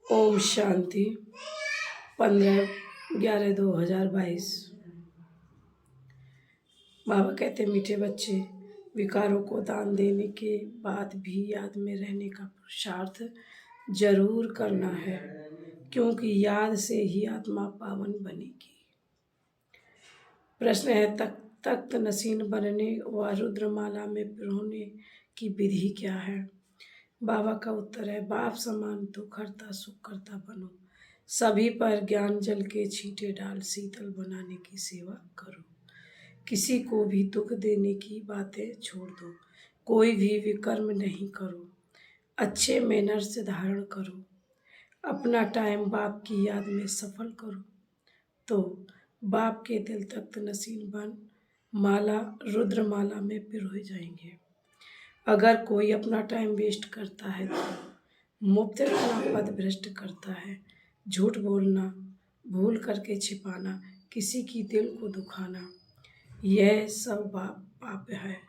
ओम शांति। 15/11/2022। बाबा कहते मीठे बच्चे, विकारों को दान देने के बाद भी याद में रहने का पुरुषार्थ जरूर करना है, क्योंकि याद से ही आत्मा पावन बनेगी। प्रश्न है, तख्त नसीन बनने व रुद्रमाला में पिरोने की विधि क्या है? बाबा का उत्तर है, बाप समान दुख हरता सुख करता बनो, सभी पर ज्ञान जल के छींटे डाल शीतल बनाने की सेवा करो, किसी को भी दुख देने की बातें छोड़ दो, कोई भी विकर्म नहीं करो, अच्छे मैनर्स धारण करो, अपना टाइम बाप की याद में सफल करो, तो बाप के दिल तख्त नसीन बन माला रुद्रमाला में पिरोए जाएंगे। अगर कोई अपना टाइम वेस्ट करता है तो मुफ्त अपना पद भ्रष्ट करता है, झूठ बोलना, भूल करके छिपाना, किसी की दिल को दुखाना, यह सब पाप है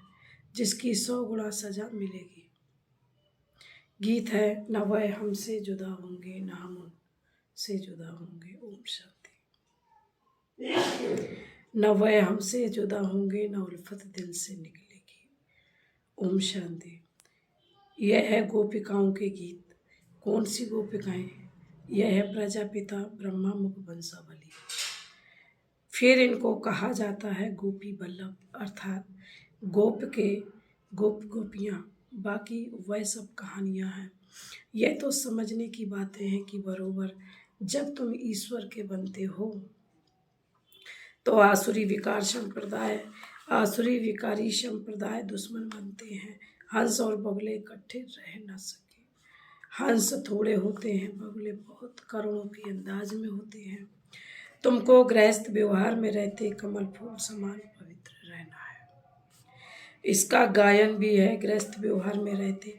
जिसकी 100 गुना सजा मिलेगी। गीत है, न वह हमसे जुदा होंगे न हम उनसे जुदा होंगे। ओम शांति। न वह हमसे जुदा होंगे न उल्फत दिल से निकलेगी। ओम शांति। यह है गोपिकाओं के गीत। कौन सी गोपिकाएं? यह है प्रजापिता ब्रह्मा मुख वंशावली। फिर इनको कहा जाता है गोपी बल्लभ, अर्थात गोपियां। बाकी वह सब कहानियां हैं। यह तो समझने की बातें हैं कि बरोबर जब तुम ईश्वर के बनते हो तो आसुरी विकारी संप्रदाय दुश्मन बनते हैं। हंस और बगुले इकट्ठे रह न सके। हंस थोड़े होते हैं, बगुले बहुत करोड़ों के अंदाज में होते हैं। तुमको गृहस्थ व्यवहार में रहते कमल फूल समान पवित्र रहना है। इसका गायन भी है, गृहस्थ व्यवहार में रहते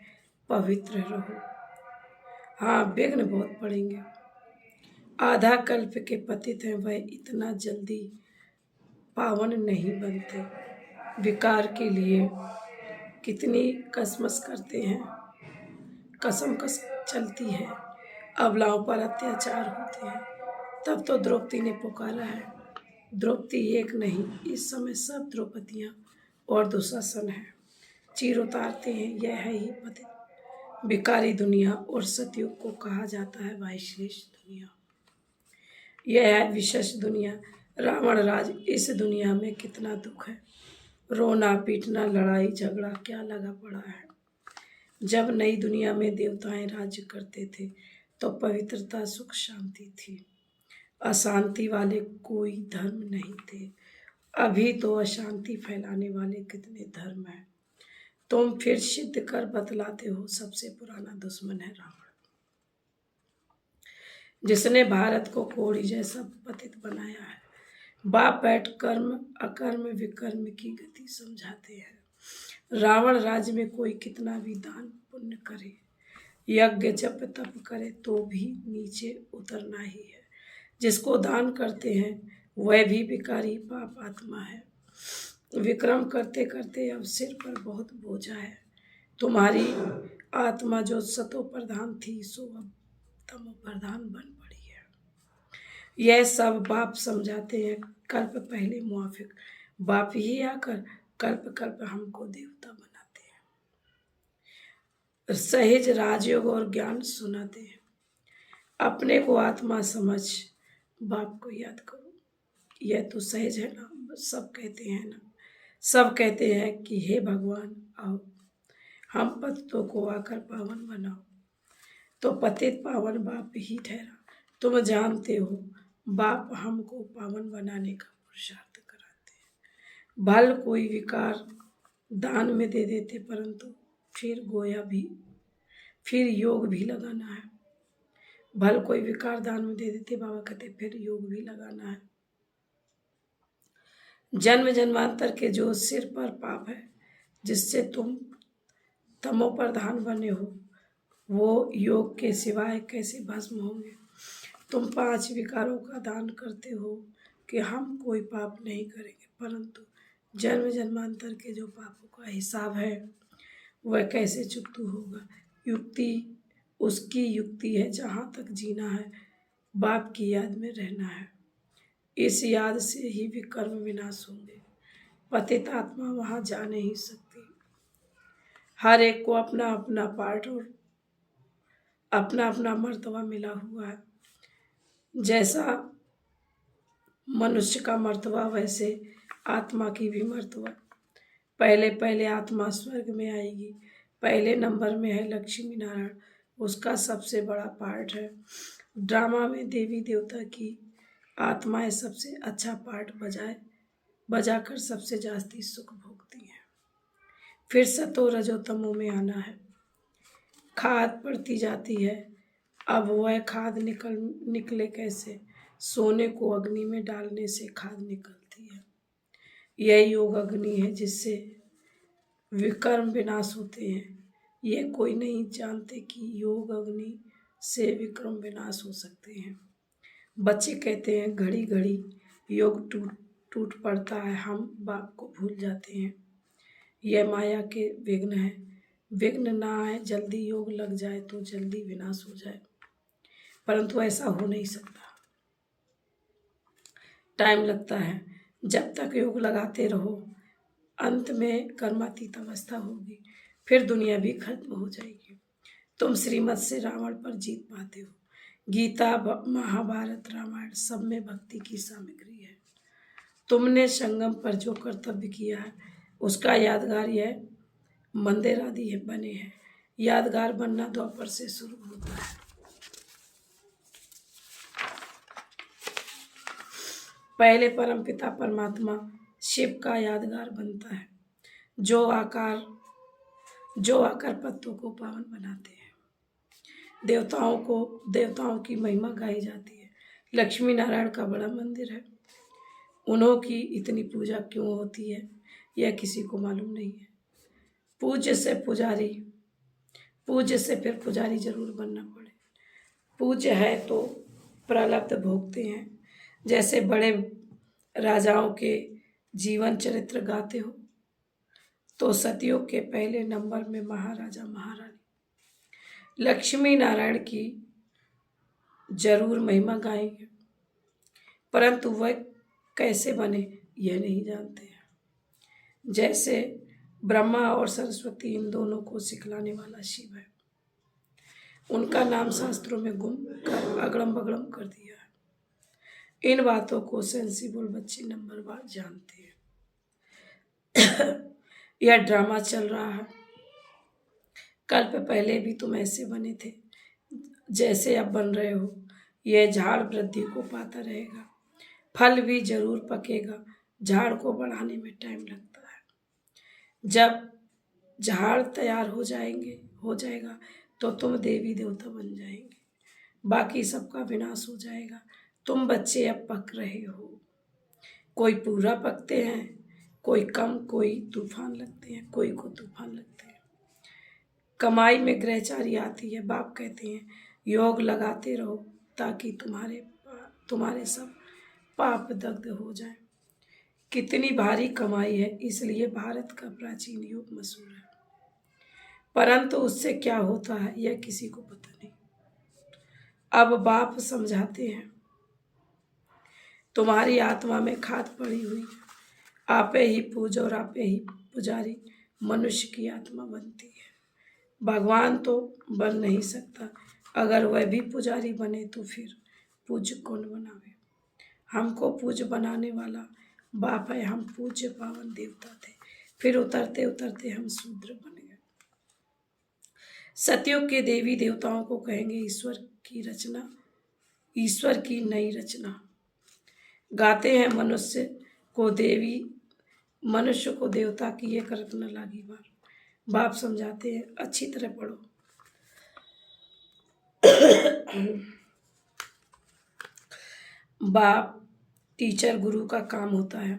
पवित्र रहो। हाँ, विघ्न बहुत पड़ेंगे। आधा कल्प के पतित हैं, वह इतना जल्दी पावन नहीं बनते। विकार के लिए कितनी कसमस करते हैं, कसम चलती है, अबलाओं पर अत्याचार होते हैं। तब तो द्रौपदी ने पुकारा है। द्रौपदी एक नहीं, इस समय सब द्रौपदियां और दुशासन है। चीर उतारते हैं। यह है ही पतित विकारी दुनिया, और सतयुग को कहा जाता है वाइश्लेष दुनिया। यह है विशेष दुनिया, रावण राज। इस दुनिया में कितना दुख है, रोना पीटना लड़ाई झगड़ा क्या लगा पड़ा है। जब नई दुनिया में देवताएं राज्य करते थे तो पवित्रता सुख शांति थी, अशांति वाले कोई धर्म नहीं थे। अभी तो अशांति फैलाने वाले कितने धर्म हैं। तुम फिर सिद्ध कर बतलाते हो सबसे पुराना दुश्मन है रावण, जिसने भारत को कोड़ी जैसा पतित बनाया है। बाप बैठ कर्म अकर्म विकर्म की गति समझाते हैं। रावण राज्य में कोई कितना भी दान पुण्य करे, यज्ञ जप तप करे तो भी नीचे उतरना ही है। जिसको दान करते हैं वह भी विकारी पाप आत्मा है। विक्रम करते करते अब सिर पर बहुत बोझा है। तुम्हारी आत्मा जो सतो प्रधान थी सो अब तमो प्रधान बन पड़ी है। यह सब बाप समझाते हैं। कल्प पहले मुआफिक बाप ही आकर कल्प हमको देवता बनाते हैं। सहज राजयोग और ज्ञान सुनाते हैं। अपने को आत्मा समझ बाप को याद करो। यह तो सहज है ना, सब कहते हैं ना। सब कहते हैं कि हे भगवान आओ, हम पतितों को आकर पावन बनाओ। तो पतित पावन बाप ही ठहरा। तुम जानते हो बाप हमको पावन बनाने का पुरुषार्थ कराते हैं। भल कोई विकार दान में दे देते, परंतु फिर योग भी लगाना है। भल कोई विकार दान में दे देते, बाबा कहते फिर योग भी लगाना है। जन्म जन्मांतर के जो सिर पर पाप है जिससे तुम तमो प्रधान बने हो, वो योग के सिवाय कैसे भस्म होंगे। तुम 5 विकारों का दान करते हो कि हम कोई पाप नहीं करेंगे, परंतु जन्म जन्मांतर के जो पापों का हिसाब है वह कैसे चुकता होगा। युक्ति उसकी युक्ति है, जहाँ तक जीना है बाप की याद में रहना है। इस याद से ही विकर्म विनाश होंगे। पतित आत्मा वहाँ जा नहीं सकती। हर एक को अपना अपना पार्ट और अपना अपना मर्तबा मिला हुआ है। जैसा मनुष्य का मर्तबा वैसे आत्मा की भी मर्तबा। पहले पहले आत्मा स्वर्ग में आएगी। पहले नंबर में है लक्ष्मी नारायण, उसका सबसे बड़ा पार्ट है। ड्रामा में देवी देवता की आत्माएं सबसे अच्छा पार्ट बजाकर सबसे जास्ती सुख भोगती हैं। फिर सतो रजो तमो में आना है। खाद पड़ती जाती है। अब वह खाद निकले कैसे? सोने को अग्नि में डालने से खाद निकलती है। यह योग अग्नि है जिससे विकर्म विनाश होते हैं। यह कोई नहीं जानते कि योग अग्नि से विक्रम विनाश हो सकते हैं। बच्चे कहते हैं घड़ी घड़ी योग टूट पड़ता है, हम बाप को भूल जाते हैं। यह माया के विघ्न है। विघ्न ना आए, जल्दी योग लग जाए तो जल्दी विनाश हो जाए, परंतु ऐसा हो नहीं सकता। टाइम लगता है। जब तक योग लगाते रहो, अंत में कर्मातीत अवस्था होगी, फिर दुनिया भी खत्म हो जाएगी। तुम श्रीमत से रावण पर जीत पाते हो। गीता, महाभारत, रामायण सब में भक्ति की सामग्री है। तुमने संगम पर जो कर्तव्य किया है उसका यादगार यह मंदिर आदि बने हैं। यादगार बनना द्वापर से शुरू होता है। पहले परमपिता परमात्मा शिव का यादगार बनता है, जो आकर पत्तों को पावन बनाते हैं। देवताओं की महिमा गाई जाती है। लक्ष्मी नारायण का बड़ा मंदिर है। उन्हों की इतनी पूजा क्यों होती है यह किसी को मालूम नहीं है। पूज्य से फिर पुजारी जरूर बनना पड़े। पूज्य है तो प्रारब्ध भोगते हैं। जैसे बड़े राजाओं के जीवन चरित्र गाते हो तो सतयुग के पहले नंबर में महाराजा महारानी लक्ष्मी नारायण की जरूर महिमा गाएंगे, परंतु वह कैसे बने यह नहीं जानते हैं। जैसे ब्रह्मा और सरस्वती इन दोनों को सिखलाने वाला शिव है। उनका नाम शास्त्रों में गुम कर अगड़म बगड़म कर दिया है। इन बातों को सेंसिबल बच्चे नंबरवार जानते हैं। यह ड्रामा चल रहा है। कल्प पहले भी तुम ऐसे बने थे जैसे अब बन रहे हो। यह झाड़ वृद्धि को पाता रहेगा, फल भी जरूर पकेगा। झाड़ को बढ़ाने में टाइम लगता है। जब झाड़ तैयार हो जाएगा तो तुम देवी देवता बन जाएंगे। बाकी सबका विनाश हो जाएगा। तुम बच्चे अब पक रहे हो। कोई पूरा पकते हैं, कोई कम, कोई तूफान लगते हैं, कोई को तूफान लगते हैं। कमाई में ग्रहचारी आती है। बाप कहते हैं योग लगाते रहो ताकि तुम्हारे सब पाप दग्ध हो जाए। कितनी भारी कमाई है, इसलिए भारत का प्राचीन योग मशहूर है, परंतु उससे क्या होता है यह किसी को पता नहीं। अब बाप समझाते हैं तुम्हारी आत्मा में खाद पड़ी हुई है। आपे ही पूज और आपे ही पुजारी मनुष्य की आत्मा बनती है। भगवान तो बन नहीं सकता। अगर वह भी पुजारी बने तो फिर पूज्य कौन बनावे? हमको पूज्य बनाने वाला बाप है। हम पूज्य पावन देवता थे, फिर उतरते उतरते हम शूद्र बन गए। सतयुग के देवी देवताओं को कहेंगे ईश्वर की नई रचना। गाते हैं मनुष्य को देवता की एक रत्न लागी बार। बाप समझाते हैं अच्छी तरह पढ़ो। बाप टीचर गुरु का काम होता है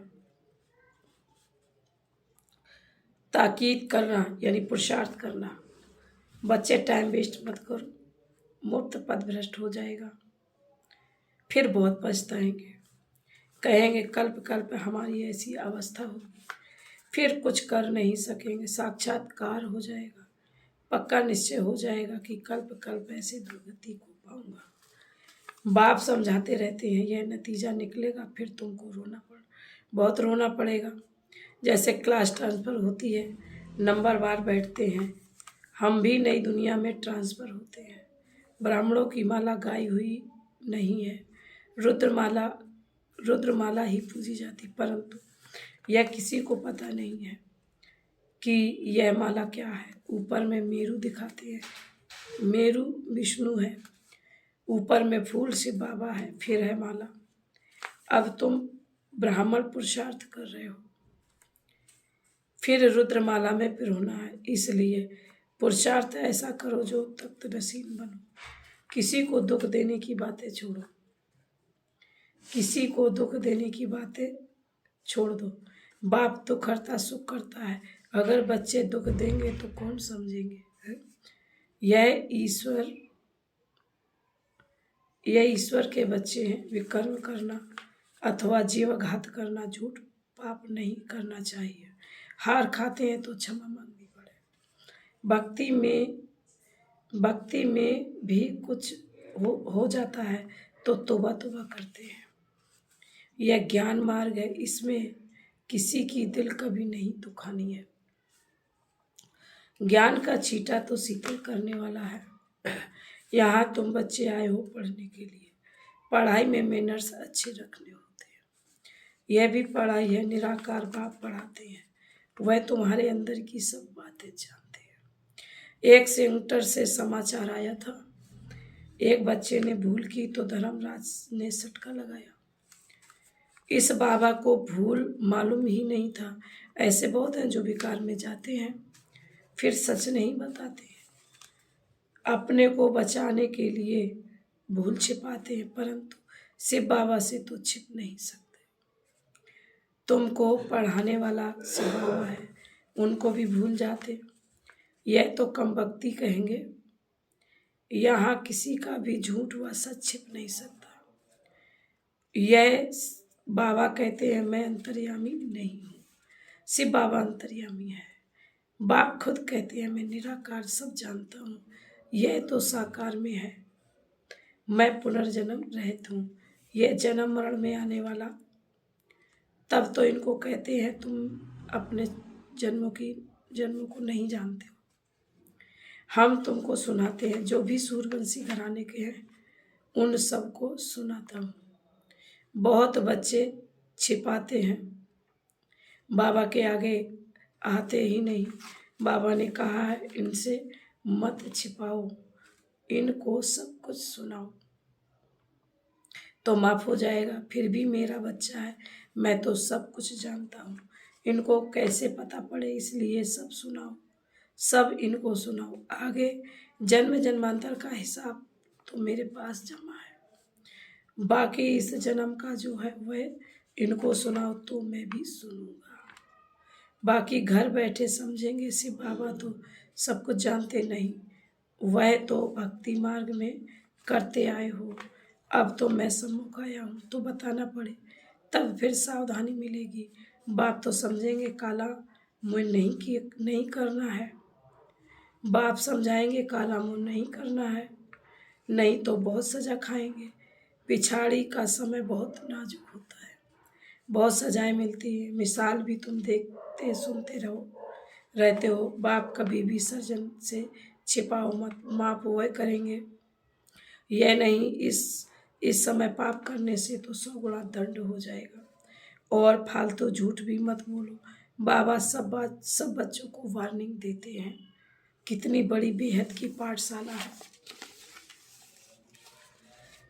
ताकीद करना, यानी पुरुषार्थ करना। बच्चे टाइम वेस्ट मत करो, मुफ्त पद भ्रष्ट हो जाएगा, फिर बहुत पछताएंगे। कहेंगे कल्प कल्प हमारी ऐसी अवस्था होगी, फिर कुछ कर नहीं सकेंगे, साक्षात्कार हो जाएगा। पक्का निश्चय हो जाएगा कि कल्प कल्प ऐसे दुर्गति को पाऊंगा। बाप समझाते रहते हैं, यह नतीजा निकलेगा, फिर तुमको बहुत रोना पड़ेगा। जैसे क्लास ट्रांसफ़र होती है, नंबर बार बैठते हैं, हम भी नई दुनिया में ट्रांसफ़र होते हैं। ब्राह्मणों की माला गाई हुई नहीं है, रुद्रमाला ही पूजी जाती, परंतु यह किसी को पता नहीं है कि यह माला क्या है। ऊपर में मेरू दिखाते हैं, मेरू विष्णु है, ऊपर में फूल शिव बाबा है, फिर है माला। अब तुम ब्राह्मण पुरुषार्थ कर रहे हो, फिर रुद्रमाला में पिरोना है, इसलिए पुरुषार्थ ऐसा करो जो तख्त नसीब बनो। किसी को दुख देने की बातें छोड़ो, किसी को दुख देने की बातें छोड़ दो। बाप दुख करता सुख करता है, अगर बच्चे दुख देंगे तो कौन समझेंगे? यह ईश्वर के बच्चे हैं। विकर्म करना अथवा जीवघात करना झूठ पाप नहीं करना चाहिए। हार खाते हैं तो क्षमा मांगनी पड़े। भक्ति में भी कुछ हो जाता है तो तौबा करते हैं। यह ज्ञान मार्ग है, इसमें किसी की दिल कभी नहीं दुखानी है। ज्ञान का छींटा तो शीतल करने वाला है। यहाँ तुम बच्चे आए हो पढ़ने के लिए, पढ़ाई में मैनर्स अच्छे रखने होते हैं। यह भी पढ़ाई है, निराकार बाप पढ़ाते हैं, वह तुम्हारे अंदर की सब बातें जानते हैं। एक सेंटर से समाचार आया था, एक बच्चे ने भूल की तो धर्मराज ने सटका लगाया। इस बाबा को भूल मालूम ही नहीं था। ऐसे बहुत हैं जो विकार में जाते हैं, फिर सच नहीं बताते, अपने को बचाने के लिए भूल छिपाते हैं, परंतु शिव बाबा से तो छिप नहीं सकते। तुमको पढ़ाने वाला शिव बाबा है, उनको भी भूल जाते, यह तो कम भक्ति कहेंगे। यहाँ किसी का भी झूठ व सच छिप नहीं सकता। यह बाबा कहते हैं मैं अंतर्यामी नहीं हूँ, शिव बाबा अंतर्यामी है। बाप खुद कहते हैं मैं निराकार सब जानता हूँ, यह तो साकार में है, मैं पुनर्जन्म रहित हूँ। यह जन्म मरण में आने वाला, तब तो इनको कहते हैं तुम अपने जन्मों को नहीं जानते हो। हम तुमको सुनाते हैं, जो भी सूर्यवंशी घराने के हैं उन सबको सुनाता हूँ। बहुत बच्चे छिपाते हैं, बाबा के आगे आते ही नहीं। बाबा ने कहा है इनसे मत छिपाओ, इनको सब कुछ सुनाओ तो माफ हो जाएगा। फिर भी मेरा बच्चा है, मैं तो सब कुछ जानता हूँ, इनको कैसे पता पड़े, इसलिए सब सुनाओ, सब इनको सुनाओ। आगे जन्म जन्मांतर का हिसाब तो मेरे पास जमा है, बाकी इस जन्म का जो है वह इनको सुनाओ तो मैं भी सुनूंगा। बाकी घर बैठे समझेंगे शिव बाबा तो सब कुछ जानते नहीं, वह तो भक्ति मार्ग में करते आए हो। अब तो मैं सम्मुख आया हूँ तो बताना पड़े, तब फिर सावधानी मिलेगी। बाप तो समझेंगे काला मुँह नहीं करना है, बाप समझाएंगे काला मुँह नहीं करना है, नहीं तो बहुत सजा खाएंगे। पिछाड़ी का समय बहुत नाजुक होता है, बहुत सजाएं मिलती है। मिसाल भी तुम देखते सुनते रहते हो। बाप कभी भी सर्जन से छिपाओ मत, माफ वह करेंगे। यह नहीं इस समय पाप करने से तो 100 गुना दंड हो जाएगा। और फालतू झूठ भी मत बोलो। बाबा सब बच्चों को वार्निंग देते हैं। कितनी बड़ी बेहद की पाठशाला है।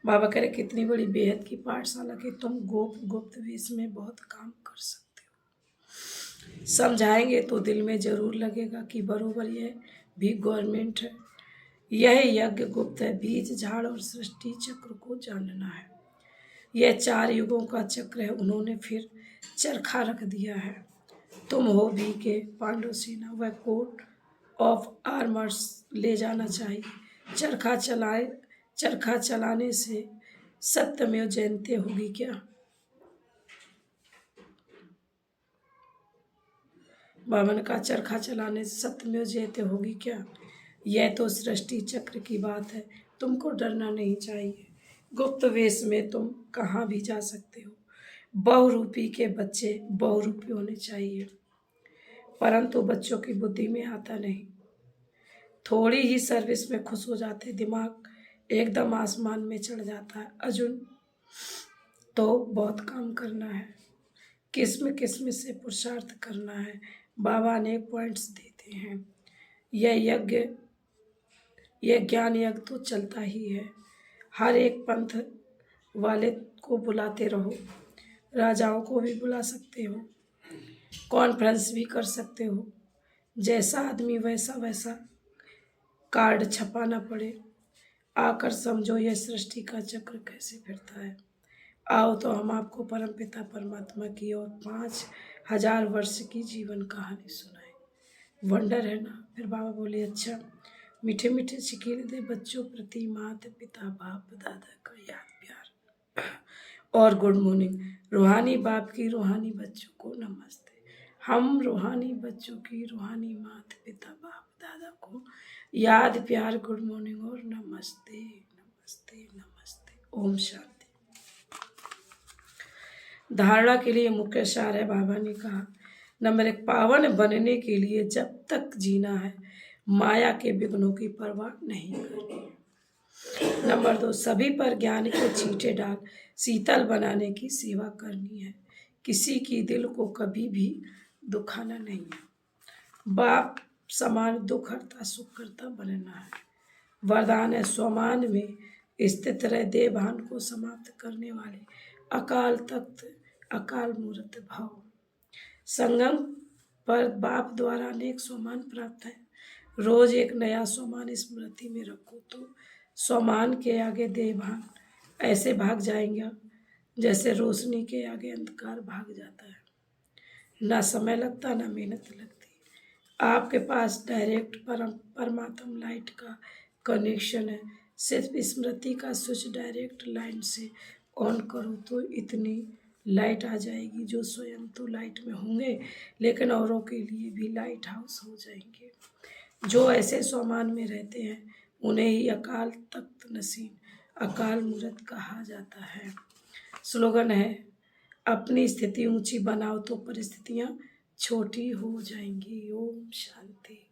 बाबा कह रहे कितनी बड़ी बेहद की पाठशाला कि तुम गुप्त वेश में बहुत काम कर सकते हो। समझाएंगे तो दिल में जरूर लगेगा कि बरोबर यह भी गवर्नमेंट है। यह यज्ञ गुप्त है, बीज झाड़ और सृष्टि चक्र को जानना है। यह 4 युगों का चक्र है, उन्होंने फिर चरखा रख दिया है। तुम हो भी के पांडव सेना, वह कोट ऑफ आर्मर्स ले जाना चाहिए। चरखा चलाने से सत्यमेव जयते होगी क्या? बाबा ने कहा चरखा चलाने से सत्यमेव जयते होगी क्या? यह तो सृष्टि चक्र की बात है, तुमको डरना नहीं चाहिए। गुप्त वेश में तुम कहाँ भी जा सकते हो। बहुरूपी के बच्चे बहुरूपी होने चाहिए, परंतु बच्चों की बुद्धि में आता नहीं। थोड़ी ही सर्विस में खुश हो जाते, दिमाग एकदम आसमान में चढ़ जाता है। अर्जुन, तो बहुत काम करना है, किस्म किस्म से पुरुषार्थ करना है। बाबा अनेक पॉइंट्स देते हैं। यह ज्ञान यज्ञ तो चलता ही है। हर एक पंथ वाले को बुलाते रहो, राजाओं को भी बुला सकते हो, कॉन्फ्रेंस भी कर सकते हो। जैसा आदमी वैसा वैसा कार्ड छपाना पड़े। आकर समझो यह सृष्टि का चक्र कैसे फिरता है। आओ तो हम आपको परमपिता परमात्मा की और 5000 वर्ष की जीवन कहानी सुनाए। वंडर है ना। फिर बाबा बोले, अच्छा, मीठे मीठे सिकील दे बच्चों प्रति माता पिता बाप दादा का याद प्यार और गुड मॉर्निंग। रूहानी बाप की रूहानी बच्चों को नमस्ते। हम रूहानी बच्चों की रूहानी माता पिता बाप दादा को याद प्यार गुड मॉर्निंग और नमस्ते नमस्ते नमस्ते। ओम शांति। धारणा के लिए मुख्य सार है, बाबा ने कहा, नंबर 1, पावन बनने के लिए जब तक जीना है माया के विघ्नों की परवाह नहीं करनी। नंबर 2, सभी पर ज्ञान के छींटे डाल शीतल बनाने की सेवा करनी है। किसी की दिल को कभी भी दुखाना नहीं है। बाप समान दुख हरता सुख करता बनना है। वरदान है, स्वमान में स्थित रह देवभान को समाप्त करने वाले अकाल तख्त अकाल मूर्त भाव। संगम पर बाप द्वारा अनेक स्वमान प्राप्त है। रोज एक नया स्वमान स्मृति में रखो तो स्वमान के आगे देवभान ऐसे भाग जाएंगे जैसे रोशनी के आगे अंधकार भाग जाता है। ना समय लगता, ना मेहनत लगती। आपके पास डायरेक्ट परमात्मा लाइट का कनेक्शन है। सिर्फ स्मृति का स्विच डायरेक्ट लाइन से ऑन करो तो इतनी लाइट आ जाएगी जो स्वयं तो लाइट में होंगे लेकिन औरों के लिए भी लाइट हाउस हो जाएंगे। जो ऐसे स्वमान में रहते हैं उन्हें ही अकाल तख्त नसीब अकाल मूर्त कहा जाता है। स्लोगन है, अपनी स्थिति ऊंची बनाओ तो परिस्थितियां छोटी हो जाएंगी। ओम शांति।